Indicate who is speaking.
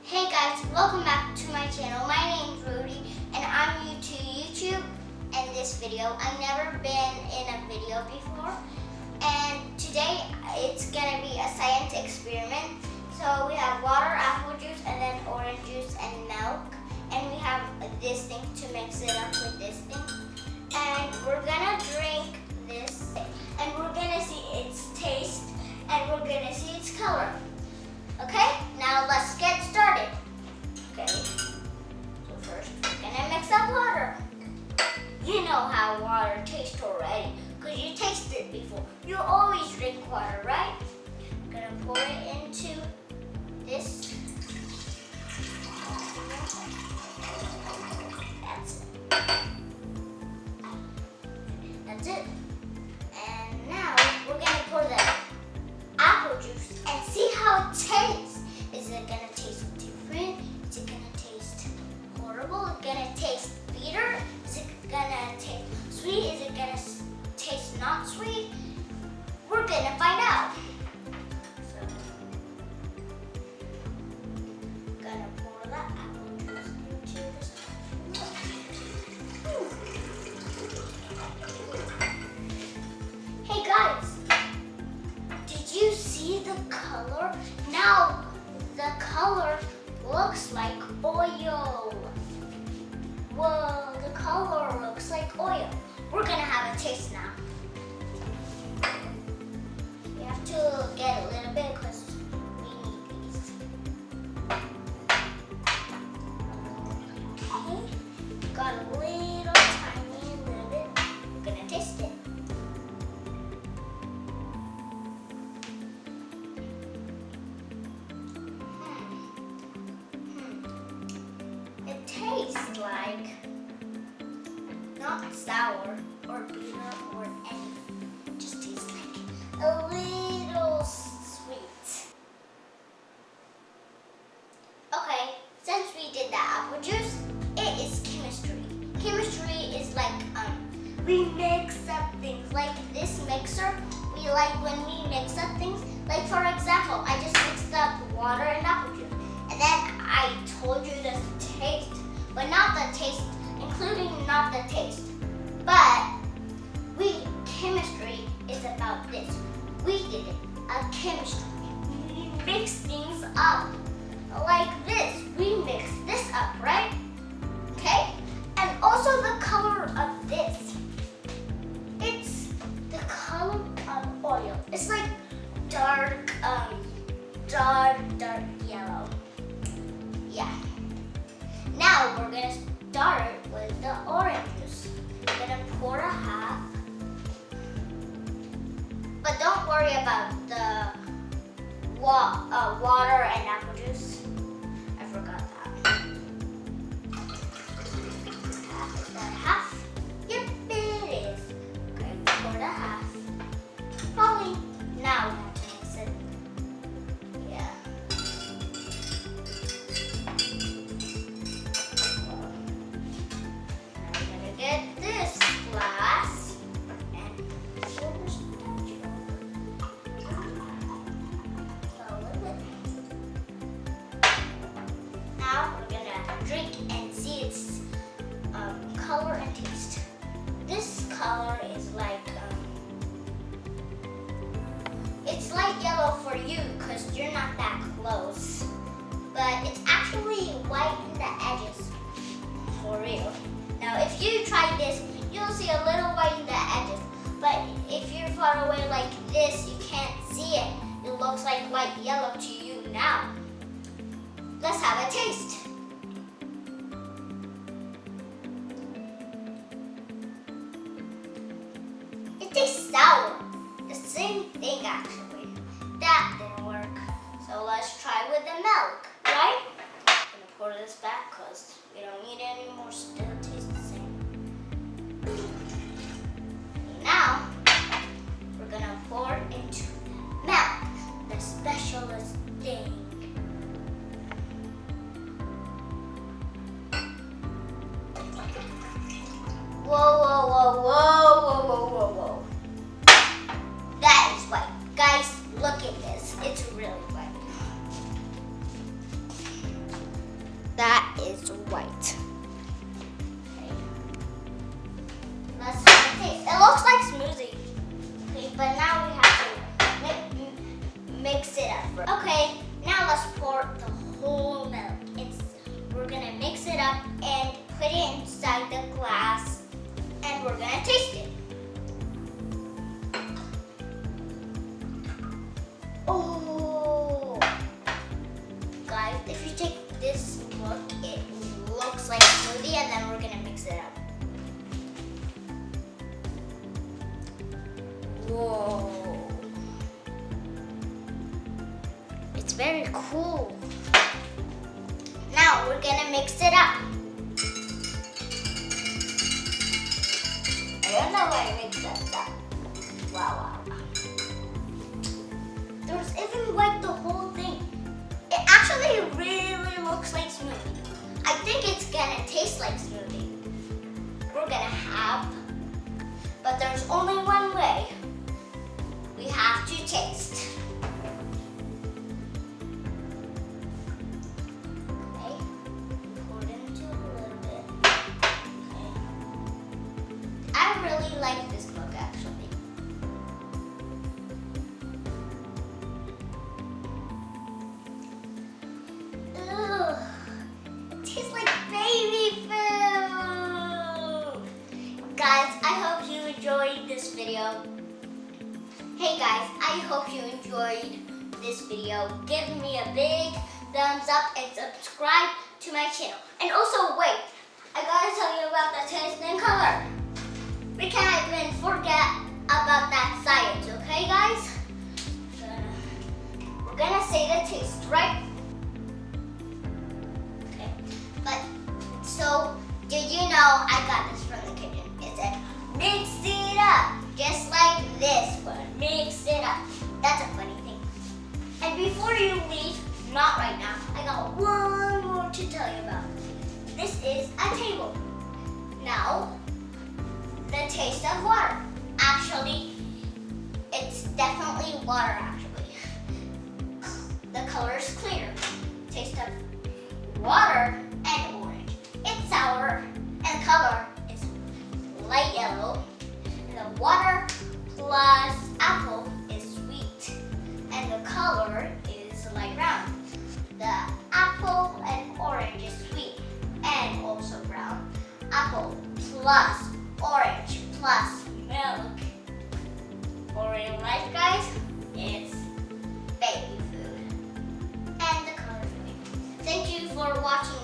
Speaker 1: Hey guys, welcome back to my channel. My name's Rudy and I'm new to YouTube and this video. I've never been in a video before and today it's gonna be a science experiment. So we have water, apple juice, and then orange juice and milk, and we have this thing to mix it up with this thing, and we're gonna drink this and we're gonna see its taste and we're gonna see its color. Okay, now let's get started. Okay, so first we're gonna mix up water. You know how water tastes already, because you tasted it before. You always drink water, right? I'm gonna pour it into this. That's it. And now we're gonna pour the apple juice and see how it tastes. Is it gonna taste different? Is it gonna taste horrible? Is it gonna taste bitter? Is it gonna taste sweet? Is it gonna taste not sweet? We're gonna find out. So, gonna pour that apple juice into this. Hey guys, did you see the color? Now the color looks like oil. Whoa, the color looks like oil. We're gonna have a taste now. We have to get a little bit because we need these. Okay, got a little tiny little bit. We're gonna taste it. It tastes like not sour or bitter or anything. It just tastes like a little sweet. Okay, since we did the apple juice, it is chemistry. Chemistry is like we mix up things. Like this mixer, we like when we mix up things. Like for example, I just mixed up water and apple juice. And then I told you the taste, but not the taste, including not the taste. But chemistry is about this. We did it, a chemistry. We mix things up like this. We mix this up, right? Okay? And also the color of this. It's the color of oil. It's like dark yellow. Yeah. Now we're gonna start with the orange juice. We're gonna pour a half. But don't worry about the water and apple juice. I forgot that. Half, is that half? Yep, it is. Okay, pour the half. Probably now we have to mix it. Yeah. Get this glass and fill this Now we're gonna drink and see its color and taste. This color is like it's light yellow for you because you're not that close, but it's actually white in the edges for real. Now, if you try this, you'll see a little white in the edges. But if you're far away like this, you can't see it. It looks like white yellow to you now. Let's have a taste. It tastes sour. The same thing actually. That didn't work. So let's try with the milk, right? I'm gonna pour this back because we don't need any more. Still tastes the same. Now we're gonna pour into milk, the specialist thing. Whoa, whoa, whoa, whoa, whoa, whoa, whoa, whoa. That is white. Guys, look at this. It's really white.
Speaker 2: white.
Speaker 1: Okay. Let's taste. It looks like smoothie. Okay, but now we have to mix it up. Okay, now let's pour the whole milk. We're gonna mix it up and put it inside the glass, and we're gonna taste it. Oh, guys, if you take this look, it looks like smoothie, and then we're gonna mix it up. Whoa. It's very cool. Now we're gonna mix it up. I don't know why I mixed that up. Wow. There's even like the whole thing. It actually really looks like smoothie. I think it's gonna taste like smoothie. We're gonna have, but there's only one way. We have to taste. Okay, pour it into a little bit. Okay. I really like this book actually. Ugh, it tastes like baby food. Guys, I hope you enjoyed this video. Hey guys, I hope you enjoyed this video. Give me a big thumbs up and subscribe to my channel. And also, wait, I gotta tell you about the taste and color. We can't even forget about that science, okay guys? We're gonna say the taste, right? Okay, but so did you know I got this from the kitchen? It said, mix it up, just like this one. Mix it up. That's a funny thing. And before you leave, not right now, I got one more to tell you about. This is a table. Now, the taste of water. Actually, it's definitely water actually. The color is clear. Taste of water and orange. It's sour and the color is light yellow. And the water plus apple is sweet and the color is light brown. The apple and orange is sweet and also brown. Apple plus orange plus milk. For real life, guys, it's baby food. And the color is green. Thank you for watching